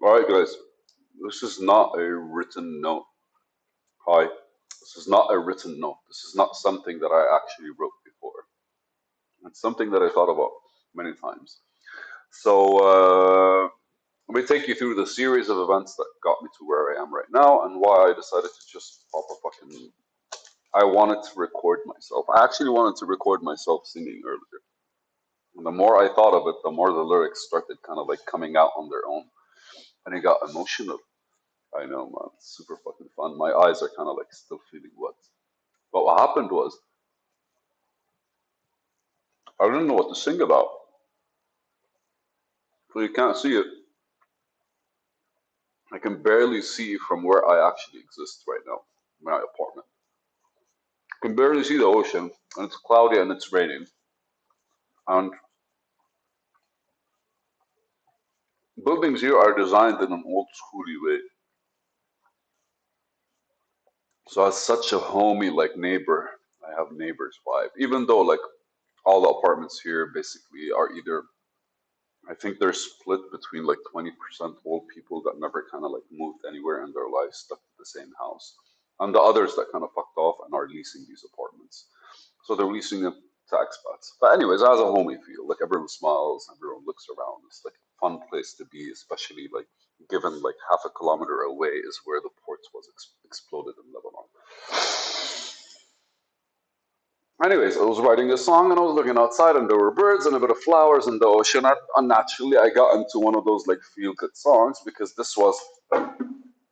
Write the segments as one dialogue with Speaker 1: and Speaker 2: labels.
Speaker 1: Alright, guys, this is not a written note. Hi. This is not a written note. This is not something that I actually wrote before. It's something that I thought about many times. So, let me take you through the series of events that got me to where I am right now and why I decided to just pop a fucking. I wanted to record myself. I actually wanted to record myself singing earlier. And the more I thought of it, the more the lyrics started kind of like coming out on their own. And it got emotional. I know, man. It's super fucking fun. My eyes are kind of like still feeling wet. But what happened was, I didn't know what to sing about. So you can't see it. I can barely see from where I actually exist right now, my apartment. I can barely see the ocean, and it's cloudy and it's raining. And buildings here are designed in an old schooly way. So as such a homey like neighbor, I have neighbors vibe. Even though like all the apartments here basically are either I think they're split between like 20% old people that never kind of like moved anywhere in their lives, stuck to the same house, and the others that kind of fucked off and are leasing these apartments. So they're leasing them to expats. But anyways, it has a homey feel. Like everyone smiles, everyone looks around. It's like a fun place to be, especially like given like half a kilometer away is where the port was exploded in Lebanon. Anyways, I was writing a song and I was looking outside and there were birds and a bit of flowers in the ocean. And unnaturally, I got into one of those like feel good songs because this was,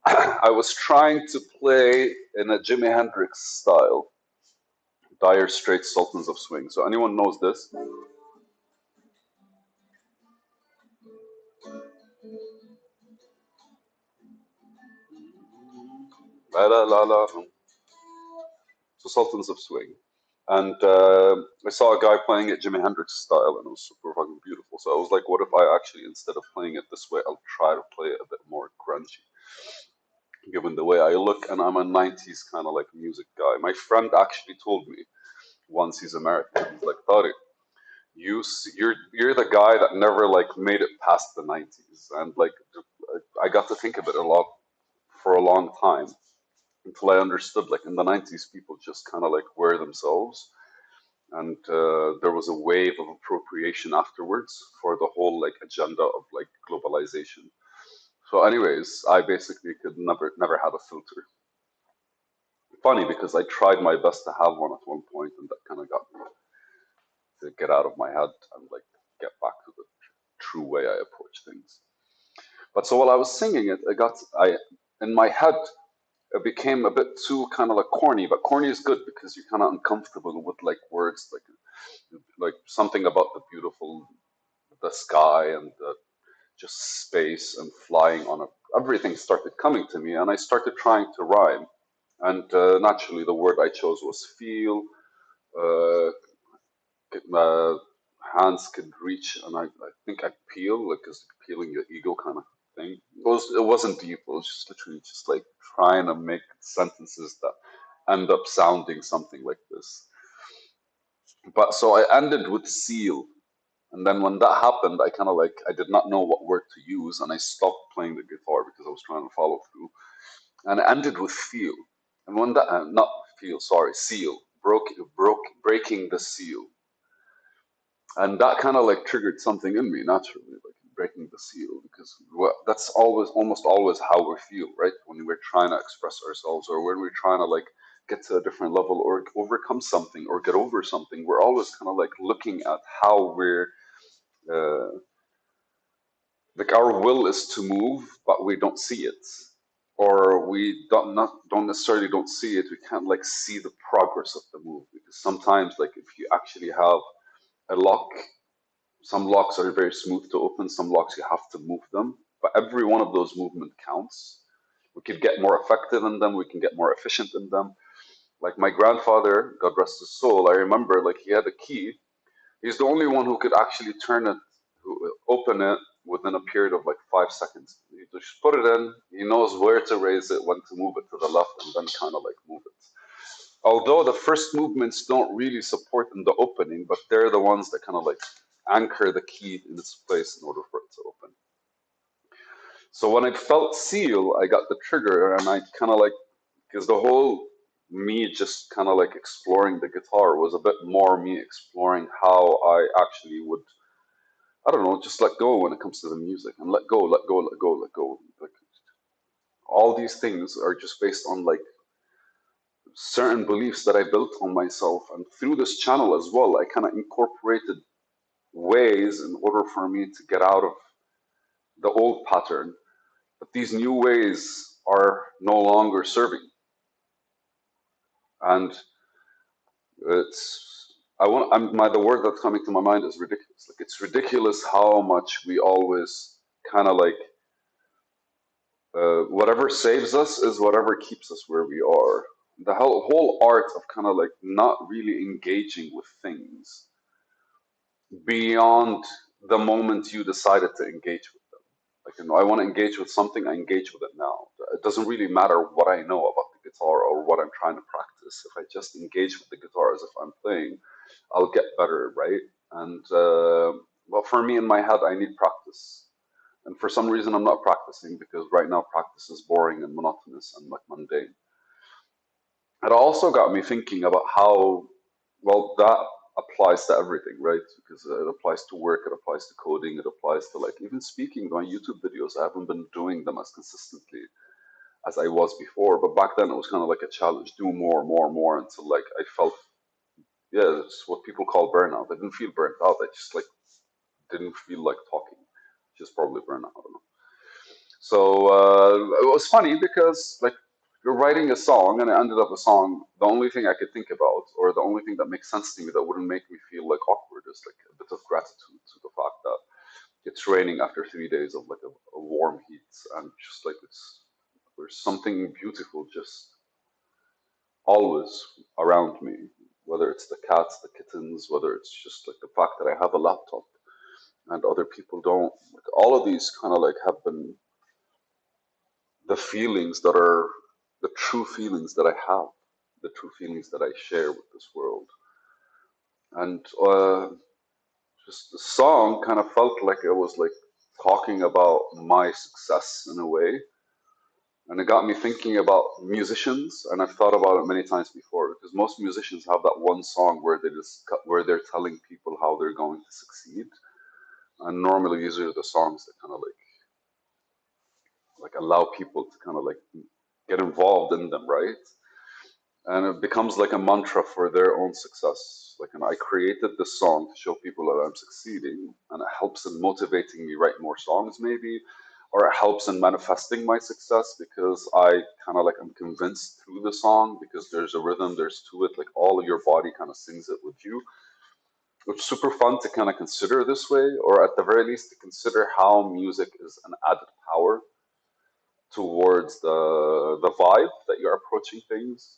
Speaker 1: I was trying to play in a Jimi Hendrix style, Dire Straits Sultans of Swing. So anyone knows this? La la la la. So Sultans of Swing. And I saw a guy playing it Jimi Hendrix style and it was super fucking beautiful. So I was like, what if I actually, instead of playing it this way, I'll try to play it a bit more grungy, given the way I look, and I'm a 90s kind of like music guy. My friend actually told me once, he's American, he's like, Tariq, you're the guy that never like made it past the 90s. And like, I got to think of it a lot for a long time until I understood like in the 90s, people just kind of like were themselves. And there was a wave of appropriation afterwards for the whole like agenda of like globalization. So, anyways, I basically could never had a filter. Funny because I tried my best to have one at one point, and that kind of got me to get out of my head and like get back to the true way I approach things. But so while I was singing it, I in my head it became a bit too kind of like corny. But corny is good because you're kind of uncomfortable with like words like something about the beautiful, the sky and the just space and flying on a. Everything started coming to me, and I started trying to rhyme. And naturally, the word I chose was feel. Uh, uh, Hands could reach, and I think I peel, like it's peeling your ego kind of thing. It wasn't deep. It was just literally just like trying to make sentences that end up sounding something like this. But so I ended with seal, and then when that happened, I kind of like I did not know what word to use, and I stopped playing the guitar because I was trying to follow through, and it ended with feel. And when that not feel, sorry, seal broke breaking the seal, and that kind of like triggered something in me naturally, like breaking the seal, because that's always almost always how we feel, right? When we're trying to express ourselves, or when we're trying to like get to a different level, or overcome something, or get over something, we're always kind of like looking at how we're uh, like our will is to move, but we don't see it, or we don't necessarily don't see it. We can't like see the progress of the move because sometimes, like if you actually have a lock, some locks are very smooth to open. Some locks you have to move them, but every one of those movement counts. We could get more effective in them. We can get more efficient in them. Like my grandfather, God rest his soul, I remember like he had a key. He's the only one who could actually turn it, open it within a period of like 5 seconds. You just put it in. He knows where to raise it, when to move it to the left, and then kind of like move it. Although the first movements don't really support in the opening, but they're the ones that kind of like anchor the key in its place in order for it to open. So when I felt seal, I got the trigger, and I kind of like, because the whole me just kind of like exploring the guitar was a bit more me exploring how I actually would, I don't know, just let go when it comes to the music and let go, let go, let go, let go. Like all these things are just based on like certain beliefs that I built on myself. And through this channel as well, I kind of incorporated ways in order for me to get out of the old pattern. But these new ways are no longer serving. And it's, the word that's coming to my mind is ridiculous. Like, it's ridiculous how much we always kind of like, whatever saves us is whatever keeps us where we are. The whole art of kind of like not really engaging with things beyond the moment you decided to engage with them. Like, I want to engage with something, I engage with it now. It doesn't really matter what I know about the guitar or what I'm trying to practice. If I just engage with the guitar as if I'm playing, I'll get better, right? And well, for me in my head, I need practice. And for some reason, I'm not practicing because right now practice is boring and monotonous and like mundane. It also got me thinking about how, well, that applies to everything, right? Because it applies to work, it applies to coding, it applies to like even speaking. My YouTube videos, I haven't been doing them as consistently as I was before. But back then, it was kind of like a challenge: do more, more, more, until like I felt, yeah, it's what people call burnout. I didn't feel burnt out. I just like didn't feel like talking, which is probably burnout. I don't know. So it was funny because like you're writing a song and I ended up a song. The only thing I could think about, or the only thing that makes sense to me that wouldn't make me feel like awkward, is like a bit of gratitude to the fact that it's raining after 3 days of like a warm heat, and just like there's something beautiful just always around me. Whether it's the cats, the kittens, whether it's just like the fact that I have a laptop and other people don't. Like all of these kind of like have been the feelings that are the true feelings that I have, the true feelings that I share with this world. And just the song kind of felt like it was like talking about my success in a way. And it got me thinking about musicians, and I've thought about it many times before because most musicians have that one song where where they're telling people how they're going to succeed. And normally these are the songs that kind of like allow people to kind of like get involved in them, right? And it becomes like a mantra for their own success. Like, and I created this song to show people that I'm succeeding, and it helps in motivating me write more songs, maybe, or it helps in manifesting my success because I kind of like I'm convinced through the song because there's a rhythm, there's to it, like all of your body kind of sings it with you. It's super fun to kind of consider this way, or at the very least to consider how music is an added power towards the vibe that you're approaching things.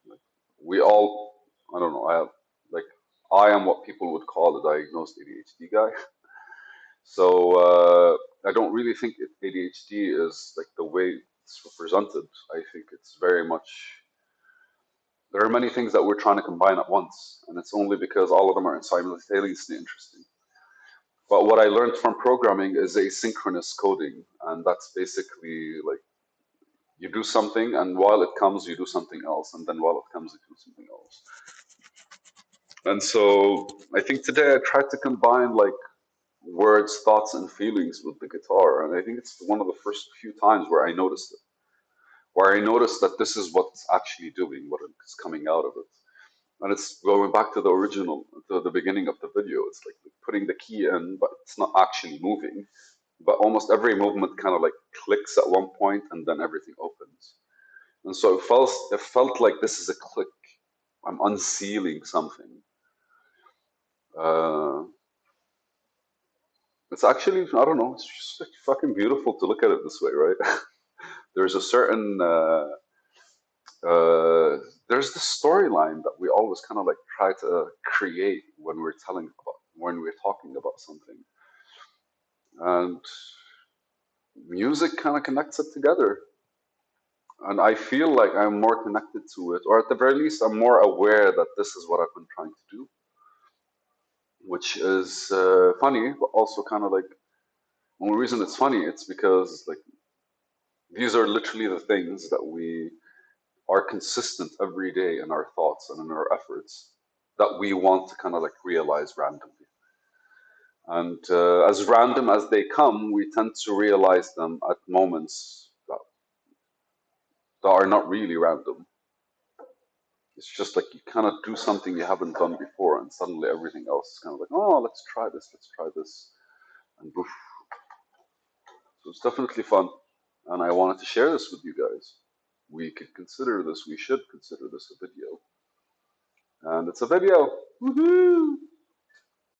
Speaker 1: Like, we all, I don't know, like I am what people would call a diagnosed ADHD guy. So I don't really think ADHD is like the way it's represented. I think it's very much, there are many things that we're trying to combine at once, and it's only because all of them are simultaneously interesting. But what I learned from programming is asynchronous coding, and that's basically like you do something, and while it comes, you do something else, and then while it comes, you do something else. And so I think today I tried to combine like words, thoughts, and feelings with the guitar, and I think it's one of the first few times where I noticed it, where I noticed that this is what it's actually doing, what is coming out of it. And it's going back to the original, to the beginning of the video. It's like putting the key in, but it's not actually moving. But almost every movement kind of like clicks at one point, and then everything opens. And so it felt like this is a click. I'm unsealing something. Uh, it's actually, I don't know, it's just like fucking beautiful to look at it this way, right? There's a certain, there's the storyline that we always kind of like try to create when we're talking about something. And music kind of connects it together. And I feel like I'm more connected to it, or at the very least, I'm more aware that this is what I've been trying to do, which is funny, but also kind of like And the reason it's funny, it's because like these are literally the things that we are consistent every day in our thoughts and in our efforts that we want to kind of like realize randomly. And as random as they come, we tend to realize them at moments that are not really random. It's just like you kind of do something you haven't done before, and suddenly everything else is kind of like, oh, let's try this, and boof. So it's definitely fun, and I wanted to share this with you guys. We should consider this a video, and it's a video. Woohoo!